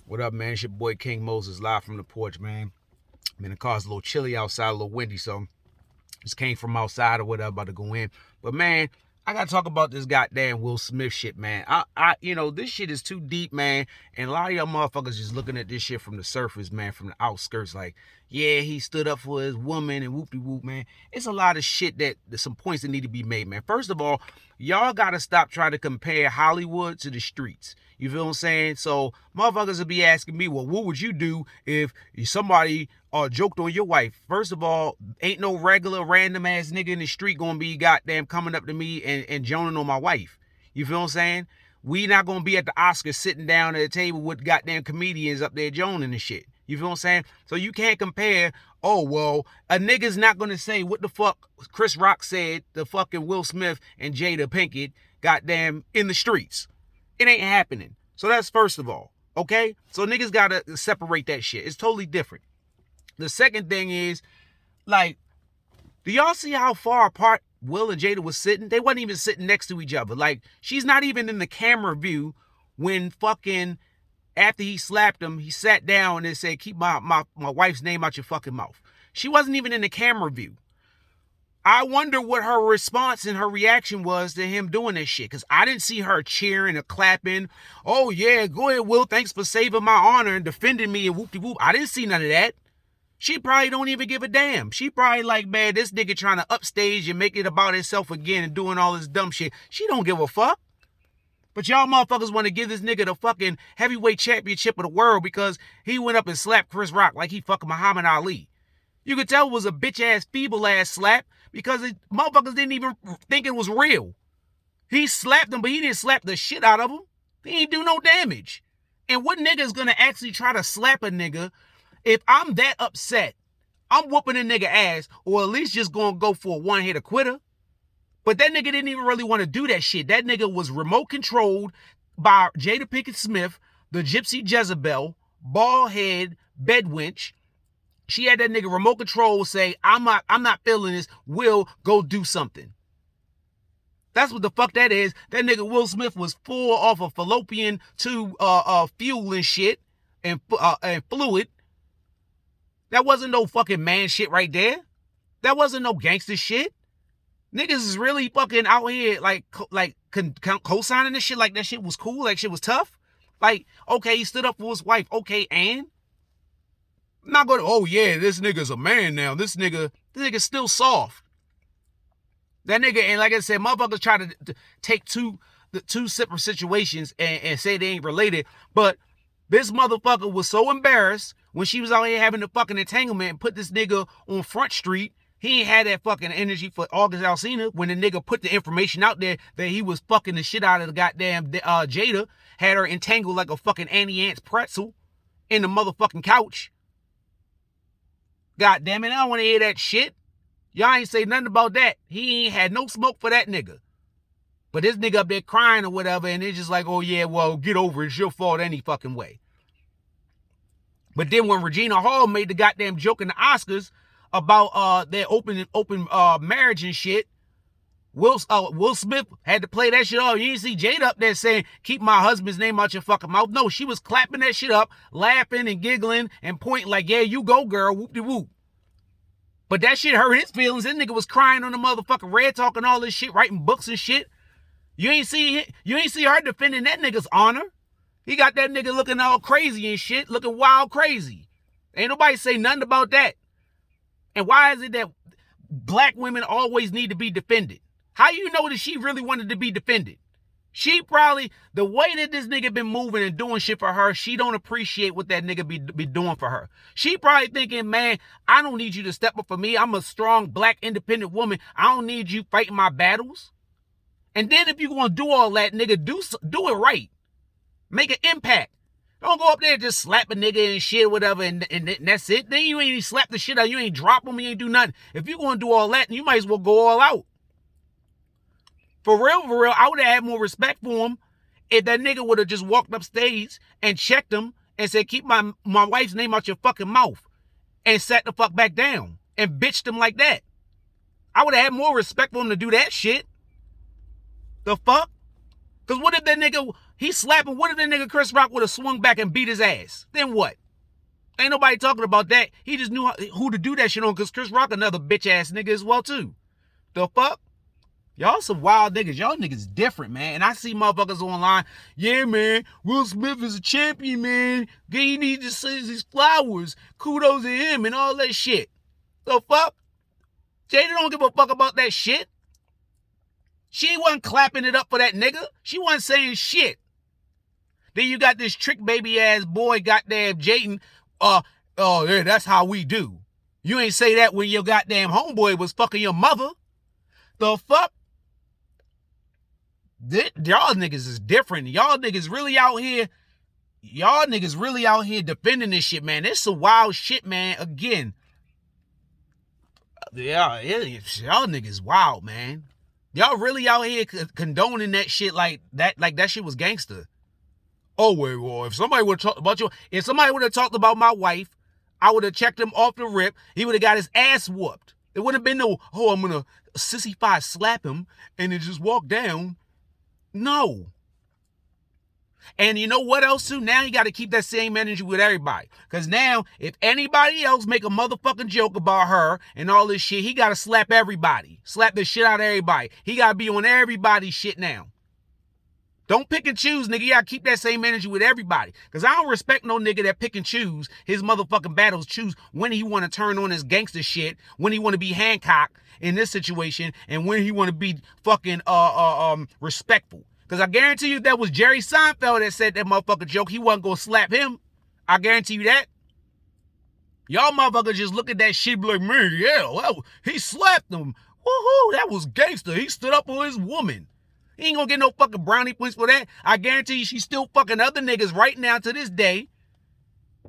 What up, man? It's your boy King Moses live from the porch, man. Man, the car's a little chilly outside, a little windy, so just came from outside or whatever, about to go in. But man, I gotta talk about this goddamn Will Smith shit, man. This shit is too deep, man. And a lot of y'all motherfuckers just looking at this shit from the surface, man, from the outskirts. Like, yeah, he stood up for his woman and whoop-de-whoop, man. It's a lot of shit there's some points that need to be made, man. First of all, y'all gotta stop trying to compare Hollywood to the streets. You feel what I'm saying? So motherfuckers will be asking me, well, what would you do if somebody joked on your wife? First of all, ain't no regular random ass nigga in the street gonna be goddamn coming up to me and joning on my wife. You feel what I'm saying? We not gonna be at the Oscars sitting down at a table with goddamn comedians up there joning and shit. You feel what I'm saying? So you can't compare, oh, well, a nigga's not gonna say what the fuck Chris Rock said to fucking Will Smith and Jada Pinkett goddamn in the streets. It ain't happening. So that's first of all, okay? So niggas gotta separate that shit. It's totally different. The second thing is, like, do y'all see how far apart Will and Jada was sitting? They wasn't even sitting next to each other. Like, she's not even in the camera view when fucking, after he slapped him, he sat down and said, keep my wife's name out your fucking mouth. She wasn't even in the camera view. I wonder what her response and her reaction was to him doing this shit. Because I didn't see her cheering or clapping. Oh, yeah, go ahead, Will. Thanks for saving my honor and defending me and whoop-de-whoop. I didn't see none of that. She probably don't even give a damn. She probably like, man, this nigga trying to upstage and make it about himself again and doing all this dumb shit. She don't give a fuck. But y'all motherfuckers want to give this nigga the fucking heavyweight championship of the world because he went up and slapped Chris Rock like he fucking Muhammad Ali. You could tell it was a bitch-ass, feeble-ass slap because motherfuckers didn't even think it was real. He slapped him, but he didn't slap the shit out of him. He didn't do no damage. And what nigga is going to actually try to slap a nigga? If I'm that upset, I'm whooping a nigga ass, or at least just going to go for a one-hitter quitter. But that nigga didn't even really want to do that shit. That nigga was remote controlled by Jada Pinkett Smith, the Gypsy Jezebel, bald head, bedwench. She had that nigga remote control say, I'm not feeling this. Will, go do something. That's what the fuck that is. That nigga Will Smith was full off of fallopian tube fuel and shit and fluid. That wasn't no fucking man shit right there. That wasn't no gangster shit. Niggas is really fucking out here like co-signing this shit like that shit was cool, like shit was tough. Like, okay, he stood up for his wife. Okay, and? I'm not going to, oh yeah, this nigga's a man now. This nigga's still soft. That nigga, and like I said, motherfuckers try to take two separate situations and say they ain't related. But this motherfucker was so embarrassed when she was out here having the fucking entanglement and put this nigga on Front Street. He ain't had that fucking energy for August Alsina when the nigga put the information out there that he was fucking the shit out of the goddamn Jada. Had her entangled like a fucking Annie Ant's pretzel in the motherfucking couch. God damn it, I don't want to hear that shit. Y'all ain't say nothing about that. He ain't had no smoke for that nigga. But this nigga up there crying or whatever, and it's just like, oh yeah, well, get over it. It's your fault any fucking way. But then when Regina Hall made the goddamn joke in the Oscars about their open marriage and shit, Will Smith had to play that shit off. You didn't see Jada up there saying, keep my husband's name out your fucking mouth. No, she was clapping that shit up, laughing and giggling and pointing like, yeah, you go, girl, whoop-de-whoop. But that shit hurt his feelings. This nigga was crying on the motherfucking Red Talk and all this shit, writing books and shit. You ain't see her defending that nigga's honor. He got that nigga looking all crazy and shit, looking wild crazy. Ain't nobody say nothing about that. And why is it that black women always need to be defended? How you know that she really wanted to be defended? She probably, the way that this nigga been moving and doing shit for her, she don't appreciate what that nigga be doing for her. She probably thinking, man, I don't need you to step up for me. I'm a strong black independent woman. I don't need you fighting my battles. And then if you gonna do all that, nigga, do it right. Make an impact. Don't go up there and just slap a nigga and shit or whatever and that's it. Then you ain't even slap the shit out. You ain't drop him. You ain't do nothing. If you gonna do all that, you might as well go all out. For real, I would have had more respect for him if that nigga would have just walked upstage and checked him and said, keep my wife's name out your fucking mouth and sat the fuck back down and bitched him like that. I would have had more respect for him to do that shit. The fuck? Because what if that nigga He slapping. What if that nigga Chris Rock would have swung back and beat his ass? Then what? Ain't nobody talking about that. He just knew who to do that shit on, because Chris Rock another bitch ass nigga as well too. The fuck? Y'all some wild niggas. Y'all niggas different, man. And I see motherfuckers online. Yeah, man. Will Smith is a champion, man. He needs to send his flowers. Kudos to him and all that shit. The fuck? Jada don't give a fuck about that shit. She wasn't clapping it up for that nigga. She wasn't saying shit. Then you got this trick baby ass boy, goddamn Jayden. Yeah, that's how we do. You ain't say that when your goddamn homeboy was fucking your mother. The fuck? Y'all niggas is different. Y'all niggas really out here. Y'all niggas really out here defending this shit, man. This some wild shit, man. Again. Yeah, y'all niggas wild, man. Y'all really out here condoning that shit like that shit was gangster. Oh, wait, well, if somebody would have talked about if somebody would have talked about my wife, I would have checked him off the rip. He would have got his ass whooped. It wouldn't have been no, oh, I'm going to sissy-fi slap him and then just walk down. No. And you know what else, too? Now you got to keep that same energy with everybody. Because now, if anybody else make a motherfucking joke about her and all this shit, he got to slap everybody. Slap the shit out of everybody. He got to be on everybody's shit now. Don't pick and choose, nigga. You gotta keep that same energy with everybody. Because I don't respect no nigga that pick and choose his motherfucking battles, choose when he want to turn on his gangster shit, when he want to be Hancock in this situation, and when he want to be fucking respectful. Because I guarantee you that was Jerry Seinfeld that said that motherfucking joke. He wasn't gonna slap him. I guarantee you that. Y'all motherfuckers just look at that shit like, man, yeah, well, he slapped him. Woohoo, that was gangster. He stood up for his woman. He ain't gonna get no fucking brownie points for that. I guarantee you she's still fucking other niggas right now to this day.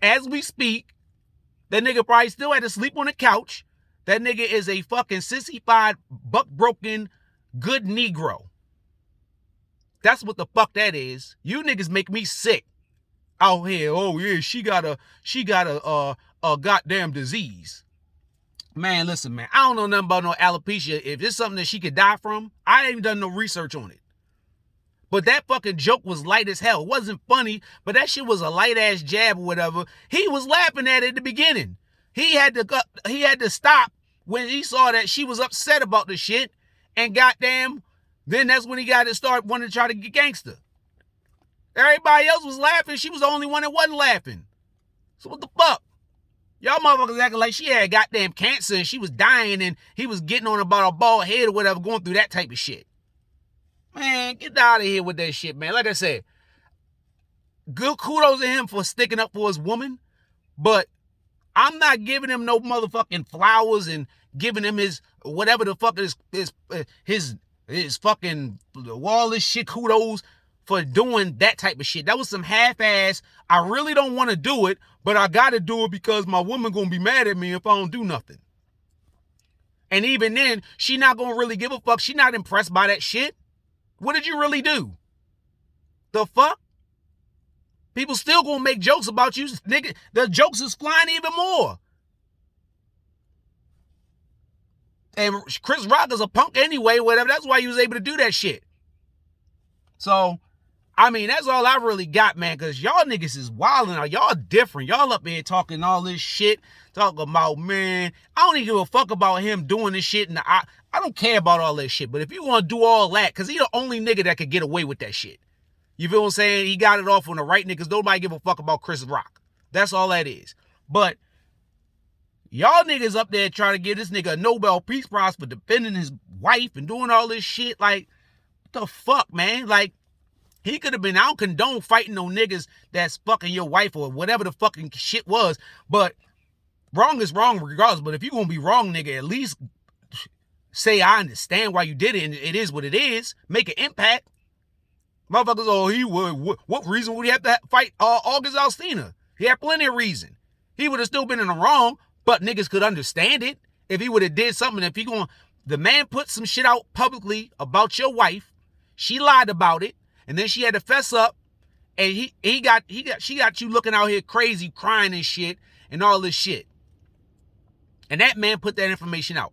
As we speak, that nigga probably still had to sleep on the couch. That nigga is a fucking sissified, buck-broken, good Negro. That's what the fuck that is. You niggas make me sick. Out here, oh yeah, she got a goddamn disease. Man, listen, man, I don't know nothing about no alopecia. If it's something that she could die from, I ain't even done no research on it. But that fucking joke was light as hell. It wasn't funny, but that shit was a light-ass jab or whatever. He was laughing at it at the beginning. He had to stop when he saw that she was upset about the shit, and goddamn, then that's when he got to start wanting to try to get gangster. Everybody else was laughing. She was the only one that wasn't laughing. So what the fuck? Y'all motherfuckers acting like she had goddamn cancer and she was dying and he was getting on about a bald head or whatever, going through that type of shit. Man, get out of here with that shit, man. Like I said, good kudos to him for sticking up for his woman, but I'm not giving him no motherfucking flowers and giving him his whatever the fuck his fucking all this shit kudos for doing that type of shit. That was some half-ass, I really don't want to do it, but I got to do it because my woman going to be mad at me if I don't do nothing. And even then, she not going to really give a fuck. She not impressed by that shit. What did you really do? The fuck? People still going to make jokes about you. Nigga, the jokes is flying even more. And Chris Rock is a punk anyway, whatever. That's why he was able to do that shit. So, I mean, that's all I really got, man, because y'all niggas is wilding out. Y'all different. Y'all up here talking all this shit, talking about, man, I don't even give a fuck about him doing this shit. And I don't care about all that shit. But if you want to do all that, because he the only nigga that could get away with that shit. You feel what I'm saying? He got it off on the right niggas. Nobody give a fuck about Chris Rock. That's all that is. But y'all niggas up there trying to give this nigga a Nobel Peace Prize for defending his wife and doing all this shit. Like, what the fuck, man? Like, he could have been, I don't condone fighting no niggas that's fucking your wife or whatever the fucking shit was. But wrong is wrong regardless. But if you're going to be wrong, nigga, at least say I understand why you did it and it is what it is. Make an impact. Motherfuckers, oh, he would. What reason would he have to fight August Alsina? He had plenty of reason. He would have still been in the wrong, but niggas could understand it if he would have did something. If he going, the man put some shit out publicly about your wife. She lied about it. And then she had to fess up, and she got you looking out here crazy, crying and shit, and all this shit. And that man put that information out.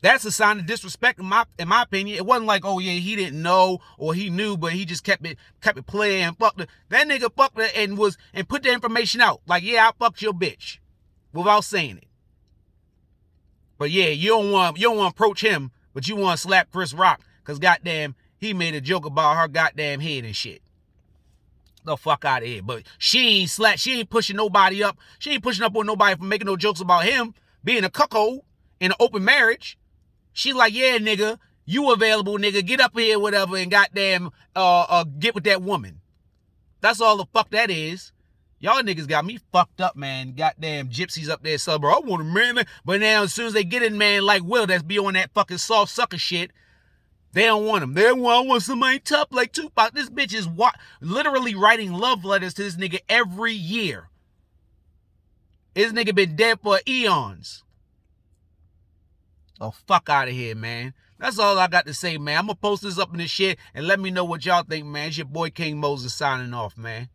That's a sign of disrespect in my opinion. It wasn't like, oh yeah, he didn't know or he knew, but he just kept it playing. That nigga fucked her and put the information out. Like, yeah, I fucked your bitch without saying it. But yeah, you don't want to approach him, but you want to slap Chris Rock because goddamn he made a joke about her goddamn head and shit. The fuck out of here. But she ain't pushing nobody up. She ain't pushing up on nobody for making no jokes about him being a cuckold in an open marriage. She like, yeah, nigga, you available, nigga. Get up here, whatever, and goddamn get with that woman. That's all the fuck that is. Y'all niggas got me fucked up, man. Goddamn gypsies up there, suburb. I want a man. But now as soon as they get in, man, like Will, that's be on that fucking soft sucker shit, they don't want him. I want somebody tough like Tupac. This bitch is literally writing love letters to this nigga every year. This nigga been dead for eons. Oh, fuck out of here, man. That's all I got to say, man. I'm going to post this up in this shit and let me know what y'all think, man. It's your boy King Moses signing off, man.